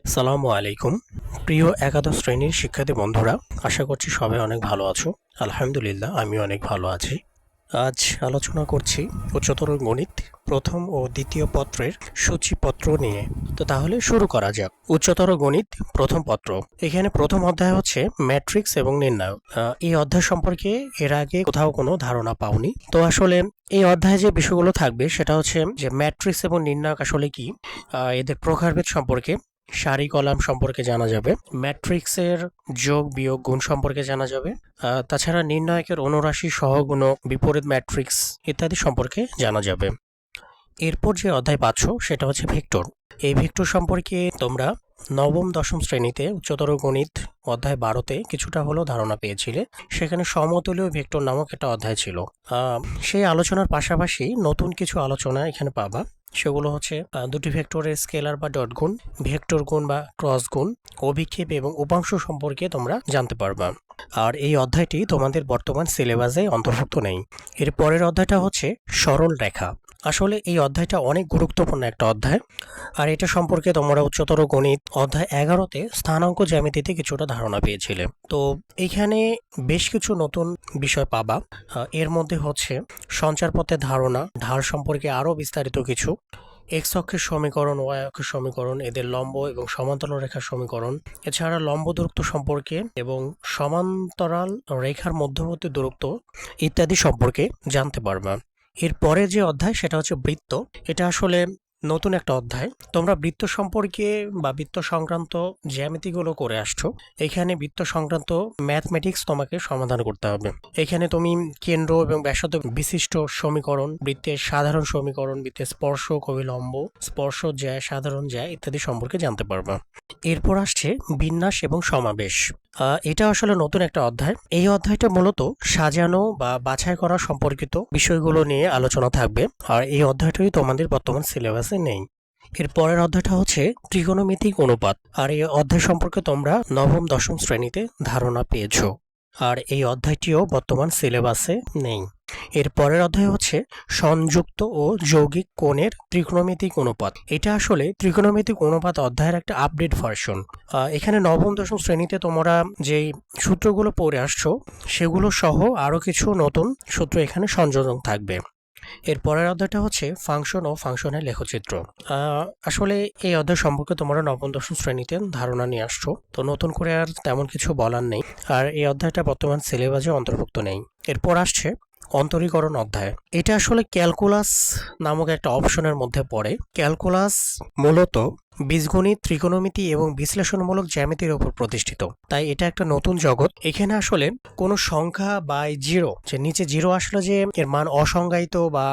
সালামু আলাইকুম। প্রিয় একাদশ শ্রেণীর শিক্ষার্থী বন্ধুরা, আশা করছি সবাই অনেক ভালো আছো। আলহামদুলিল্লাহ, আমিও অনেক ভালো আছি। আজ আলোচনা করছি উচ্চতর গণিত প্রথম ও দ্বিতীয় পত্রের সূচিপত্র নিয়ে। তো তাহলে শুরু করা যাক। উচ্চতর গণিত প্রথম পত্র, এখানে প্রথম অধ্যায় হচ্ছে ম্যাট্রিক্স এবং নির্ণায়ক। এই অধ্যায় সম্পর্কে এর আগে কোথাও কোনো ধারণা পাওনি। তো আসলে এই অধ্যায়ে যে বিষয়গুলো থাকবে সেটা হচ্ছে যে ম্যাট্রিক্স এবং নির্ণায়ক আসলে কি, এদের প্রকারভেদ সম্পর্কে, সারি কলাম সম্পর্কে জানা যাবে, ম্যাট্রিক্সের যোগ বিয়োগ গুণ সম্পর্কে জানা যাবে, তাছাড়া নির্ণায়কের অনুরাশি সহগুণক বিপরীত ম্যাট্রিক্স ইত্যাদি সম্পর্কে জানা যাবে। এরপর যে অধ্যায় পাচ্ছ সেটা হচ্ছে ভেক্টর। এই ভেক্টর সম্পর্কে তোমরা নবম দশম শ্রেণীতে উচ্চতর গণিত অধ্যায় 12তে কিছুটা হলেও ধারণা পেয়েছিলে। সেখানে সমতলীয় ভেক্টর নামক একটা অধ্যায় ছিল। সেই আলোচনার পাশাপাশি নতুন কিছু আলোচনা এখানে পাবা। সেগুলো হচ্ছে দুটি ভেক্টরের স্কেলার বা ডট গুণ, ভেক্টর গুণ বা ক্রস গুণ, অভিক্ষেপ এবং উপাংশ সম্পর্কে তোমরা জানতে পারবা। আর এই অধ্যায়টি তোমাদের বর্তমান সিলেবাসে অন্তর্ভুক্ত নেই। এর পরের অধ্যায়টা হচ্ছে সরল রেখা। আসলে এই অধ্যায়টা অনেক গুরুত্বপূর্ণ একটা অধ্যায়। আর এটা সম্পর্কে তোমরা উচ্চতর গণিত অধ্যায় 11তে স্থানাঙ্ক জ্যামিতিতে কিছুটা ধারণা পেয়েছিলে। তো এইখানে বেশ কিছু নতুন বিষয় পাবা। এর মধ্যে হচ্ছে সঞ্চারপথের ধারণা, ঢাল সম্পর্কে আরও বিস্তারিত কিছু, এক্স অক্ষের সমীকরণ, ওয়াই অক্ষের সমীকরণ, এদের লম্ব এবং সমান্তরাল রেখার সমীকরণ, এছাড়া লম্ব দূরত্ব সম্পর্কে এবং সমান্তরাল রেখার মধ্যবর্তী দূরত্ব ইত্যাদি সম্পর্কে জানতে পারবা। এর পরে যে অধ্যায় সেটা হচ্ছে বৃত্ত। এটা আসলে নতুন একটা অধ্যায়। তোমরা বৃত্ত সম্পর্কে বা বৃত্ত সংক্রান্ত জ্যামিতিগুলো করে আসছো। এখানে বৃত্ত সংক্রান্ত ম্যাথমেটিক্স তোমাকে সমাধান করতে হবে। এখানে তুমি কেন্দ্র এবং ব্যাসার্ধ বিশিষ্ট সমীকরণ, বৃত্তের সাধারণ সমীকরণ, বৃত্তের স্পর্শক অভিলম্ব, স্পর্শ জ্যা, সাধারণ জ্যা ইত্যাদি সম্পর্কে জানতে পারবা। এরপর আসছে বিন্যাস এবং সমাবেশ। এটা আসলে নতুন একটা অধ্যায়। এই অধ্যায়টা মূলত সাজানো বা বাছাই করা সম্পর্কিত বিষয়গুলো নিয়ে আলোচনা থাকবে। আর এই অধ্যায়টাই তোমাদের বর্তমান সিলেবাসে নেই। এর পরের অধ্যায়টা হচ্ছে ত্রিকোণমিতিক অনুপাত। আর এই অধ্যায় সম্পর্কে তোমরা নবম দশম শ্রেণীতে ধারণা পেয়েছো। আর এই অধ্যায়টিও বর্তমান সিলেবাসে নেই। এর পরের অধ্যায় হচ্ছে সংযুক্ত ও যৌগিক কোণের ত্রিকোণমিতিক অনুপাত। এটা আসলে ত্রিকোণমিতিক অনুপাত অধ্যায়ের একটা আপডেট ভার্সন। এখানে নবম দশম শ্রেণীতে তোমরা যেই সূত্রগুলো পড়ে আসছো সেগুলো সহ আরও কিছু নতুন সূত্র এখানে সংযোজন থাকবে। এর পরের অধ্যায়টা হচ্ছে ফাংশন ও ফাংশনের লেখচিত্র। আসলে এই অধ্যায় সম্পর্কে তোমরা নবম দশম শ্রেণীতে ধারণা নিয়ে আসছো, তো নতুন করে আর তেমন কিছু বলার নেই। আর এই অধ্যায়টা বর্তমান সিলেবাসে অন্তর্ভুক্ত নেই। এরপর আসছে অন্তরীকরণ অধ্যায়। এটা আসলে ক্যালকুলাস নামক একটা অপশনের মধ্যে পড়ে। ক্যালকুলাস মূলত বীজগণিত, ত্রিকোণমিতি এবং বিশ্লেষণমূলক জ্যামিতির উপর প্রতিষ্ঠিত। তাই এটা একটা নতুন জগৎ। এখানে আসলে কোনো সংখ্যা বা জিরো, যে নিচে জিরো আসলে যে এর মান অসংজ্ঞায়িত বা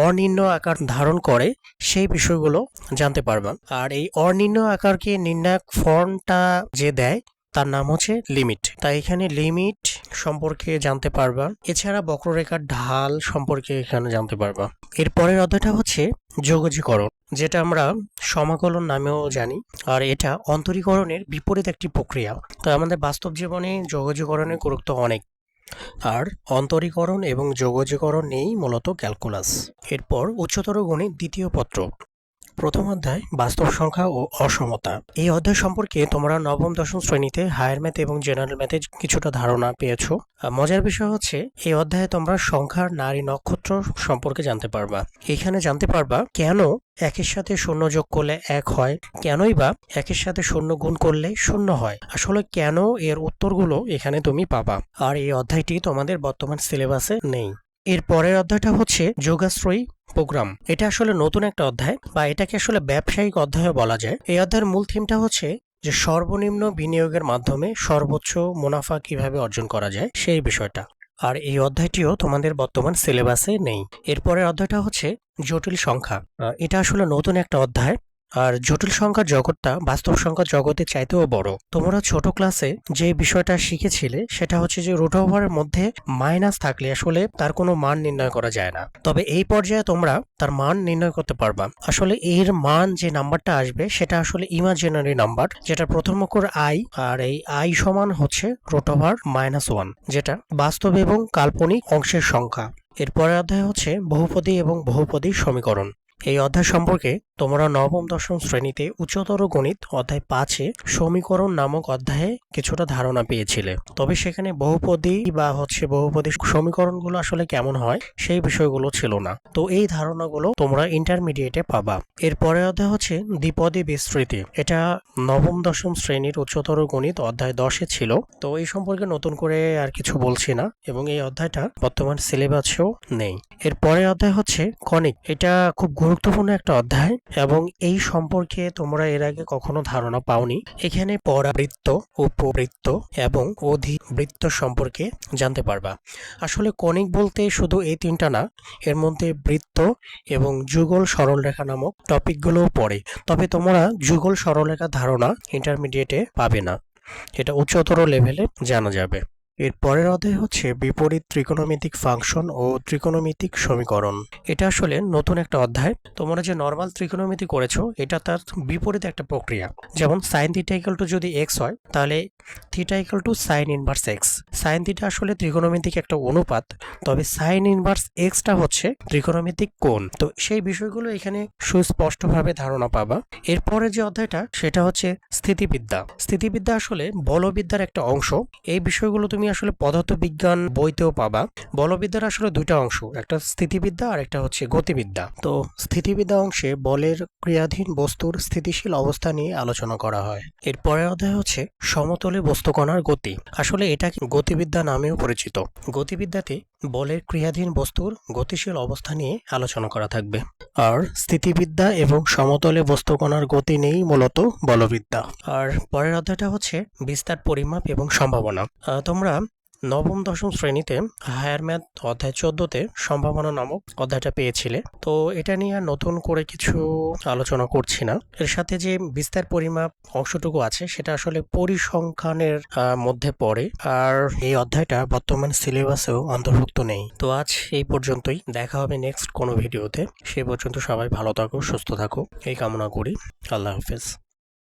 অনির্ণয় আকার ধারণ করে, সেই বিষয়গুলো জানতে পারবা। আর এই অনির্ণয় আকারকে নির্ণায়ক ফর্মটা যে দেয় তার নাম হচ্ছে লিমিট। তাই এখানে লিমিট সম্পর্কে জানতে পারবা। এছাড়া বক্ররেখার ঢাল সম্পর্কে এখানে জানতে পারবা। এর পরের অধ্যায়টা হচ্ছে যোগজীকরণ, যেটা আমরা সমাকলন নামেও জানি। আর এটা অন্তরীকরণের বিপরীত একটি প্রক্রিয়া। তো আমাদের বাস্তব জীবনে যোগজীকরণের গুরুত্ব অনেক। আর অন্তরীকরণ এবং যোগজীকরণ নিয়েই মূলত ক্যালকুলাস। এরপর উচ্চতর গণিত দ্বিতীয় পত্র, প্রথম অধ্যায় বাস্তব সংখ্যা ও অসমতা। এই অধ্যায় সম্পর্কে তোমরা নবম দশম শ্রেণীতে হায়ার ম্যাথ এবং জেনারেল ম্যাথে কিছুটা ধারণা পেয়েছো। মজার বিষয় হচ্ছে এই অধ্যায়ে তোমরা সংখ্যার নারী নক্ষত্র সম্পর্কে জানতে পারবা। এখানে জানতে পারবা কেন একের সাথে শূন্য যোগ করলে এক হয়, কেনই বা একের সাথে শূন্য গুণ করলে শূন্য হয়। আসলে কেন, এর উত্তরগুলো এখানে তুমি পাবা। আর এই অধ্যায়টি তোমাদের বর্তমান সিলেবাসে নেই। এর পরের অধ্যায়টা হচ্ছে যোগাশ্রয়ী প্রোগ্রাম। এটা আসলে নতুন একটা অধ্যায়, বা এটাকে আসলে ব্যবসায়িক অধ্যায়ও বলা যায়। এই অধ্যায়ের মূল থিমটা হচ্ছে যে সর্বনিম্ন বিনিয়োগের মাধ্যমে সর্বোচ্চ মুনাফা কিভাবে অর্জন করা যায় সেই বিষয়টা। আর এই অধ্যায়টিও তোমাদের বর্তমান সিলেবাসে নেই। এরপরের অধ্যায়টা হচ্ছে জটিল সংখ্যা। এটা আসলে নতুন একটা অধ্যায়। আর জটিল সংখ্যার জগৎটা বাস্তব সংখ্যার জগতের চাইতেও বড়। তোমরা ছোট ক্লাসে যে বিষয়টা শিখেছিলে সেটা হচ্ছে যে রুট ওভারের মধ্যে মাইনাস থাকলে আসলে তার কোনো মান নির্ণয় করা যায় না। তবে এই পর্যায়ে তোমরা তার মান নির্ণয় করতে পারবা। আসলে এর মান যে নাম্বারটা আসবে সেটা আসলে ইমাজিনারি নাম্বার, যেটা প্রথম অক্ষর আই। আর এই আই সমান হচ্ছে রুট ওভার -1, যেটা বাস্তব এবং কাল্পনিক অংশের সংখ্যা। এরপরের অধ্যায় হচ্ছে বহুপদী এবং বহুপদী সমীকরণ। এই অধ্যায় সম্পর্কে তোমরা নবম দশম শ্রেণীতে উচ্চতর গণিত অধ্যায় 5-এ সমীকরণ নামক অধ্যায়ে কিছুটা ধারণা পেয়েছিলে। তবে সেখানে বহুপদী বা বহুপদী সমীকরণগুলো আসলে কেমন হয় সেই বিষয়গুলো ছিল না। তো এই ধারণাগুলো তোমরা ইন্টারমিডিয়েটে পাবা। এরপরে অধ্যায় হচ্ছে দ্বিপদী বিস্তৃতি। এটা নবম দশম শ্রেণীর উচ্চতর গণিত অধ্যায় 10-এ ছিল। তো এই সম্পর্কে নতুন করে আর কিছু বলছি না এবং এই অধ্যায়টা বর্তমান সিলেবাসেও নেই। এর পরের অধ্যায় হচ্ছে কনিক। এটা খুব গুরুত্বপূর্ণ একটা অধ্যায় এবং এই সম্পর্কে তোমরা এর আগে কখনো ধারণা পাওনি। এখানে পরাবৃত্ত, উপবৃত্ত এবং অধিবৃত্ত সম্পর্কে জানতে পারবা। আসলে কনিক বলতে শুধু এই তিনটা না, এর মধ্যে বৃত্ত এবং যুগল সরলরেখা নামক টপিকগুলোও পড়ে। তবে তোমরা যুগল সরলরেখার ধারণা ইন্টারমিডিয়েটে পাবে না, এটা উচ্চতর লেভেলে জানা যাবে। এর পরের অধ্যায় হচ্ছে বিপরীত ত্রিকোণমিতিক ফাংশন ও ত্রিকোণমিতিক সমীকরণ। এটা আসলে নতুন একটা অধ্যায়। তোমরা যে নর্মাল ত্রিকোণমিতি করেছো এটা তার বিপরীত একটা প্রক্রিয়া। যেমন সাইন থিটা ইকুয়াল টু যদি এক্স হয় তাহলে theta equal to sign inverse x. Sine theta আসলে ত্রিকোণমিতিক একটা অনুপাত, তবে সাইন ইনভার্স এক্সটা হচ্ছে ত্রিকোণমিতিক কোণ। তো সেই বিষয়গুলো এখানে সুস্পষ্টভাবে ধারণা পাবা। এরপরে যে অধ্যায়টা সেটা হচ্ছে স্থিতিবিদ্যা। স্থিতিবিদ্যা আসলে বলবিদ্যার একটা অংশ। এই বিষয়গুলো তুমি আসলে পদার্থবিজ্ঞান বইতেও পাবা। বলবিদ্যার আসলে দুইটা অংশ, একটা স্থিতিবিদ্যা আর একটা হচ্ছে গতিবিদ্যা। তো স্থিতিবিদ্যা অংশে বলের ক্রিয়াধীন বস্তুর স্থিতিশীল অবস্থা নিয়ে আলোচনা করা হয়। এর পরের অধ্যায় হচ্ছে সমতলে বস্তুকণার গতি। আসলে এটা গতিবিদ্যা নামেও পরিচিত। গতিবিদ্যাতে বলের ক্রিয়াধীন বস্তুর গতিশীল অবস্থা নিয়ে আলোচনা করা থাকবে। আর স্থিতিবিদ্যা এবং সমতলে বস্তুকণার গতি নিয়েই মূলত বলবিদ্যা। আর পরের অধ্যায়টা হচ্ছে বিস্তার, পরিমাপ এবং সম্ভাবনা। তোমরা নবম দশম শ্রেণীতে হায়ার ম্যাথ অধ্যায় 14-তে সম্ভাবনা নামক অধ্যায়টা পেয়েছিলে। তো এটা নিয়ে আর নতুন করে কিছু আলোচনা করছি না। এর সাথে যে বিস্তার পরিমাপ অংশটুকু আছে সেটা আসলে পরিসংখ্যানের মধ্যে পড়ে, আর এই অধ্যায়টা বর্তমান সিলেবাসেও অন্তর্ভুক্ত নেই। তো আজ এই পর্যন্তই, দেখা হবে নেক্সট কোনো ভিডিওতে। সে পর্যন্ত সবাই ভালো থাকো, সুস্থ থাকো এই কামনা করি। আল্লাহ হাফেজ।